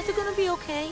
guys are gonna be okay?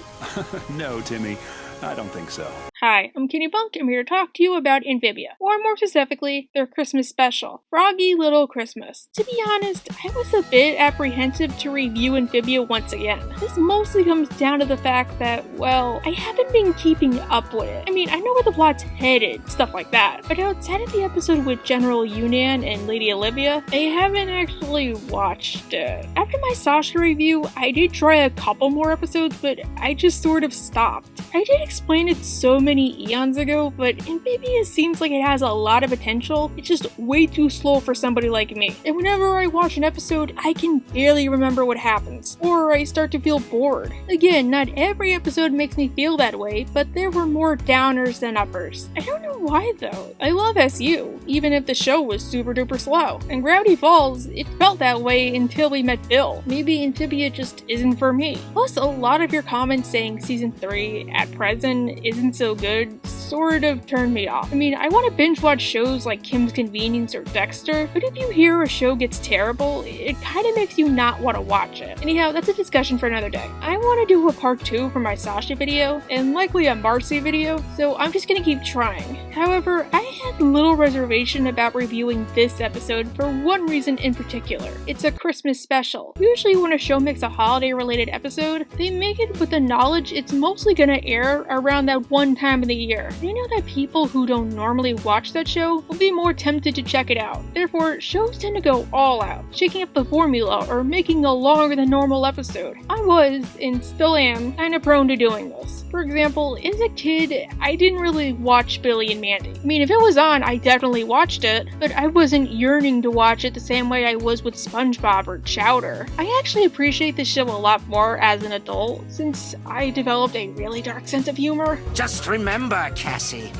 No, Timmy, I don't think so. Hi, I'm Kitty Bunk, and I'm here to talk to you about Amphibia, or more specifically, their Christmas special, Froggy Little Christmas. To be honest, I was a bit apprehensive to review Amphibia once again. This mostly comes down to the fact that, well, I haven't been keeping up with it. I mean, I know where the plot's headed, stuff like that, but outside of the episode with General Yunan and Lady Olivia, I haven't actually watched it. After my Sasha review, I did try a couple more episodes, but I just sort of stopped. I did explain it so many eons ago, but Amphibia seems like it has a lot of potential. It's just way too slow for somebody like me. And whenever I watch an episode, I can barely remember what happens, or I start to feel bored. Again, not every episode makes me feel that way, but there were more downers than uppers. I don't know why though. I love SU, even if the show was super duper slow. And Gravity Falls, it felt that way until we met Bill. Maybe Amphibia just isn't for me. Plus, a lot of your comments saying season 3 at present isn't so good sort of turned me off. I mean, I want to binge watch shows like Kim's Convenience or Dexter, but if you hear a show gets terrible, it kind of makes you not want to watch it. Anyhow, that's a discussion for another day. I want to do a part 2 for my Sasha video, and likely a Marcy video, so I'm just gonna keep trying. However, I had little reservation about reviewing this episode for one reason in particular. It's a Christmas special. Usually when a show makes a holiday-related episode, they make it with the knowledge it's mostly gonna air around that one time of the year. They know that people who don't normally watch that show will be more tempted to check it out. Therefore, shows tend to go all out, shaking up the formula or making a longer than normal episode. I was, and still am, kinda prone to doing this. For example, as a kid, I didn't really watch Billy and Mandy. I mean, if it was on, I definitely watched it, but I wasn't yearning to watch it the same way I was with SpongeBob or Chowder. I actually appreciate the show a lot more as an adult, since I developed a really dark sense of humor. Just remember, Cassie,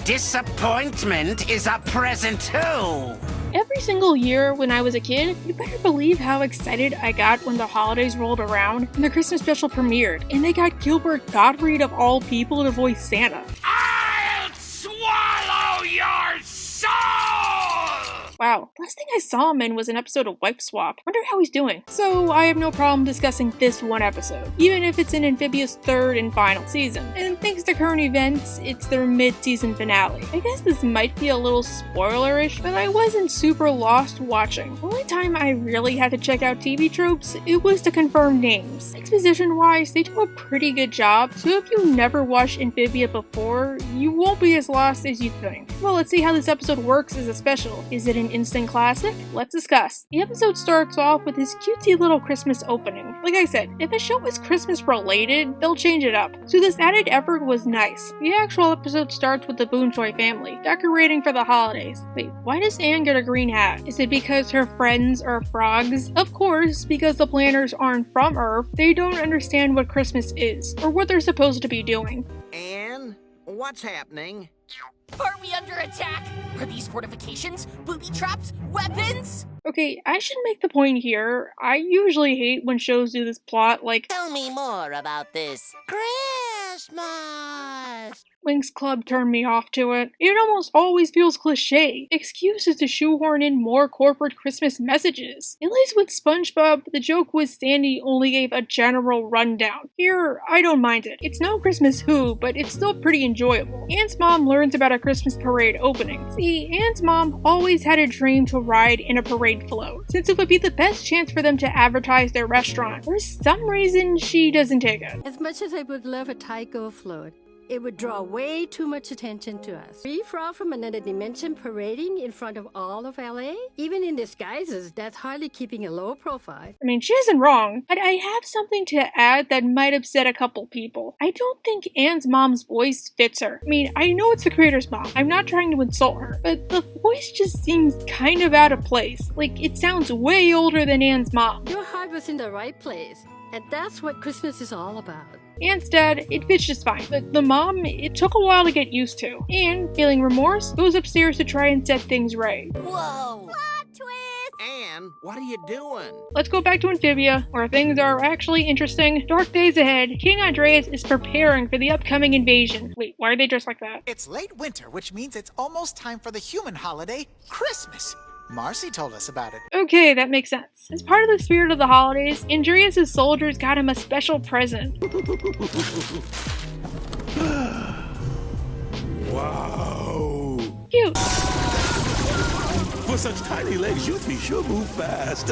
disappointment is a present too! Every single year when I was a kid, you better believe how excited I got when the holidays rolled around and the Christmas special premiered, and they got Gilbert Gottfried of all people to voice Santa. I'll swallow your soul! Wow, last thing I saw him in was an episode of Wife Swap. Wonder how he's doing. So I have no problem discussing this one episode, even if it's in Amphibia's 3rd and final season. And thanks to current events, it's their mid-season finale. I guess this might be a little spoilerish, but I wasn't super lost watching. The only time I really had to check out TV tropes, it was to confirm names. Exposition-wise, they do a pretty good job, so if you never watched Amphibia before, you won't be as lost as you think. Well, let's see how this episode works as a special. Is it an instant classic? Let's discuss. The episode starts off with this cutesy little Christmas opening. Like I said, if a show is Christmas related, they'll change it up. So this added effort was nice. The actual episode starts with the Boonchoy family, decorating for the holidays. Wait, why does Anne get a green hat? Is it because her friends are frogs? Of course, because the planners aren't from Earth, they don't understand what Christmas is, or what they're supposed to be doing. Anne, what's happening? Are we under attack? Are these fortifications? Booby traps? Weapons? Okay, I should make the point here. I usually hate when shows do this plot like, Tell me more about this Christmas. Winx Club turned me off to it. It almost always feels cliche. Excuses to shoehorn in more corporate Christmas messages. At least with SpongeBob, the joke was Sandy only gave a general rundown. Here, I don't mind it. It's no Christmas Who, but it's still pretty enjoyable. Anne's mom learns about a Christmas parade opening. See, Anne's mom always had a dream to ride in a parade float, since it would be the best chance for them to advertise their restaurant. For some reason, she doesn't take it. As much as I would love a Tycho float, it would draw way too much attention to us. Free frog from another dimension parading in front of all of LA? Even in disguises, that's hardly keeping a low profile. I mean, she isn't wrong, but I have something to add that might upset a couple people. I don't think Anne's mom's voice fits her. I mean, I know it's the creator's mom. I'm not trying to insult her, but the voice just seems kind of out of place. Like, it sounds way older than Anne's mom. Your heart was in the right place, and that's what Christmas is all about. Anne's dad, it fits just fine, but the mom, it took a while to get used to. Anne, feeling remorse, goes upstairs to try and set things right. Whoa! Plot twist! Anne, what are you doing? Let's go back to Amphibia, where things are actually interesting. Dark days ahead, King Andrias is preparing for the upcoming invasion. Wait, why are they dressed like that? It's late winter, which means it's almost time for the human holiday, Christmas. Marcy told us about it. Okay, that makes sense. As part of the spirit of the holidays, Andrias' soldiers got him a special present. Wow! Cute. For such tiny legs, you three sure move fast.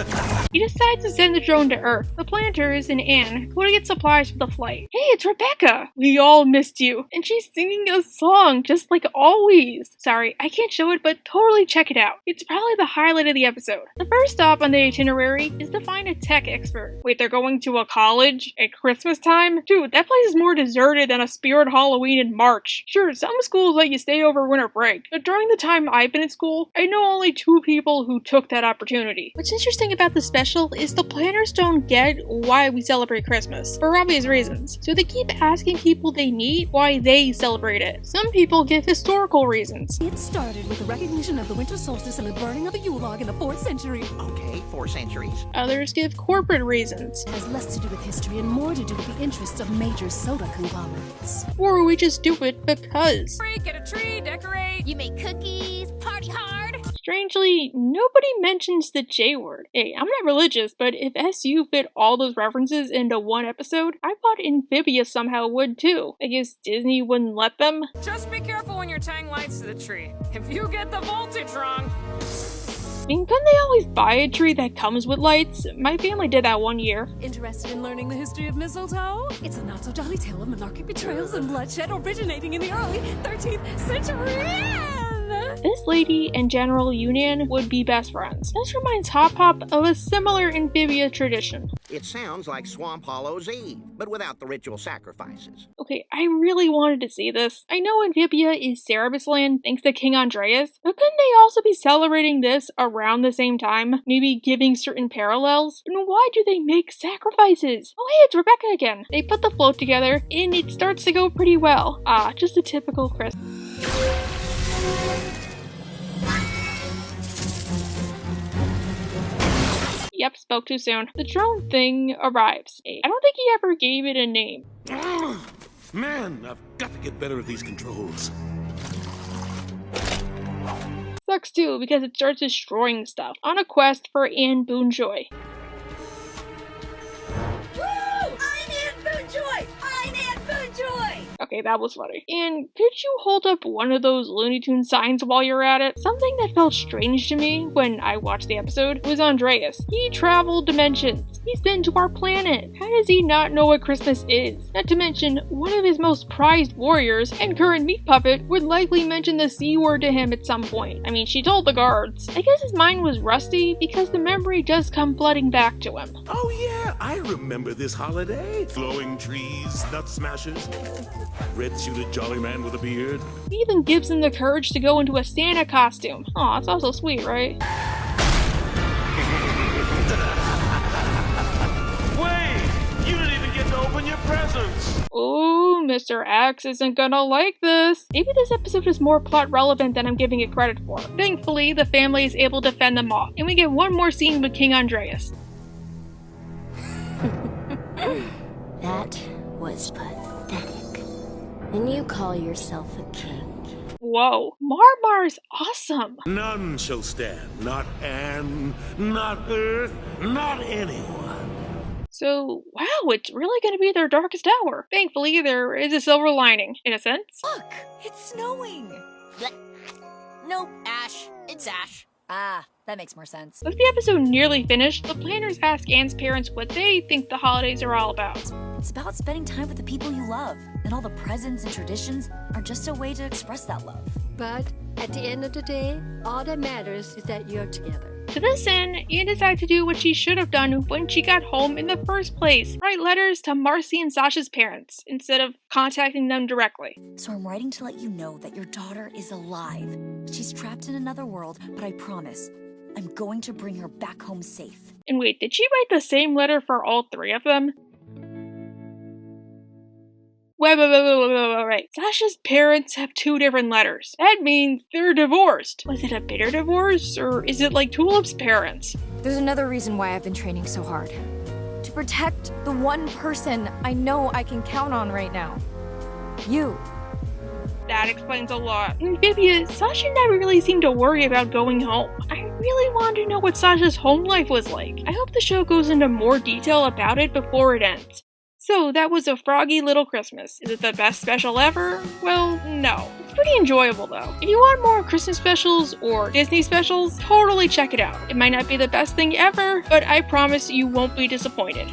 He decides to send the drone to Earth. The planters and Anne go to get supplies for the flight. Hey, it's Rebecca! We all missed you. And she's singing a song, just like always. Sorry, I can't show it, but totally check it out. It's probably the highlight of the episode. The first stop on the itinerary is to find a tech expert. Wait, they're going to a college at Christmas time? Dude, that place is more deserted than a Spirit Halloween in March. Sure, some schools let you stay over winter break, but during the time I've been in school, I know only 2 people who took that opportunity. What's interesting about the special is the planners don't get why we celebrate Christmas, for obvious reasons. So they keep asking people they meet why they celebrate it. Some people give historical reasons. It started with the recognition of the winter solstice and the burning of the Yule log in the 4th century. Okay, 4 centuries. Others give corporate reasons. It has less to do with history and more to do with the interests of major soda conglomerates. Or we just do it because. Get a tree, decorate. You make cookies, party hard. Strangely, nobody mentions the J word. Hey, I'm not religious, but if SU fit all those references into one episode, I thought Amphibia somehow would too. I guess Disney wouldn't let them. Just be careful when you're tying lights to the tree. If you get the voltage wrong. I mean, couldn't they always buy a tree that comes with lights? My family did that one year. Interested in learning the history of mistletoe? It's a not-so-jolly tale of monarchic betrayals and bloodshed originating in the early 13th century. This lady and General Union would be best friends. This reminds Hop Hop of a similar Amphibia tradition. It sounds like Swamp Hollow's Eve, but without the ritual sacrifices. Okay, I really wanted to see this. I know Amphibia is Cerebus land thanks to King Andrias, but couldn't they also be celebrating this around the same time? Maybe giving certain parallels? And why do they make sacrifices? Oh hey, it's Rebecca again. They put the float together, and it starts to go pretty well. Ah, just a typical Christmas. Yep, spoke too soon. The drone thing arrives. I don't think he ever gave it a name. Man, I've got to get better at these controls. Sucks too, because it starts destroying stuff. On a quest for Anne Boonjoy. Okay, that was funny. And could you hold up one of those Looney Tunes signs while you're at it? Something that felt strange to me when I watched the episode was Andrias. He traveled dimensions. He's been to our planet. How does he not know what Christmas is? Not to mention, one of his most prized warriors and current meat puppet would likely mention the C word to him at some point. I mean, she told the guards. I guess his mind was rusty because the memory does come flooding back to him. Oh yeah, I remember this holiday. Glowing trees, nut smashers, red-suited jolly man with a beard. He even gives him the courage to go into a Santa costume. Aw, it's also sweet, right? Wait! You didn't even get to open your presents! Ooh, Mr. X isn't gonna like this. Maybe this episode is more plot relevant than I'm giving it credit for. Thankfully, the family is able to fend them off, and we get one more scene with King Andrias. That was pathetic. And you call yourself a king. Whoa, Marmar's awesome. None shall stand. Not Anne, not Earth, not anyone. So, wow, it's really gonna be their darkest hour. Thankfully, there is a silver lining, in a sense. Look, it's snowing. Nope, Ash. It's Ash. Ah, that makes more sense. With the episode nearly finished, the planners ask Anne's parents what they think the holidays are all about. It's about spending time with the people you love, and all the presents and traditions are just a way to express that love. But at the end of the day, all that matters is that you're together. To this end, Anne decided to do what she should have done when she got home in the first place. Write letters to Marcy and Sasha'S parents, instead of contacting them directly. So I'm writing to let you know that your daughter is alive. She's trapped in another world, but I promise, I'm going to bring her back home safe. And wait, did she write the same letter for all 3 of them? Wait. Sasha'S parents have 2 different letters. That means they're divorced. Was it a bitter divorce, or is it like Tulip'S parents? There's another reason why I've been training so hard. To protect the one person I know I can count on right now. You. That explains a lot. In Amphibia, Sasha never really seemed to worry about going home. I really wanted to know what Sasha's home life was like. I hope the show goes into more detail about it before it ends. So that was A Froggy Little Christmas. Is it the best special ever? Well, no. It's pretty enjoyable though. If you want more Christmas specials or Disney specials, totally check it out. It might not be the best thing ever, but I promise you won't be disappointed.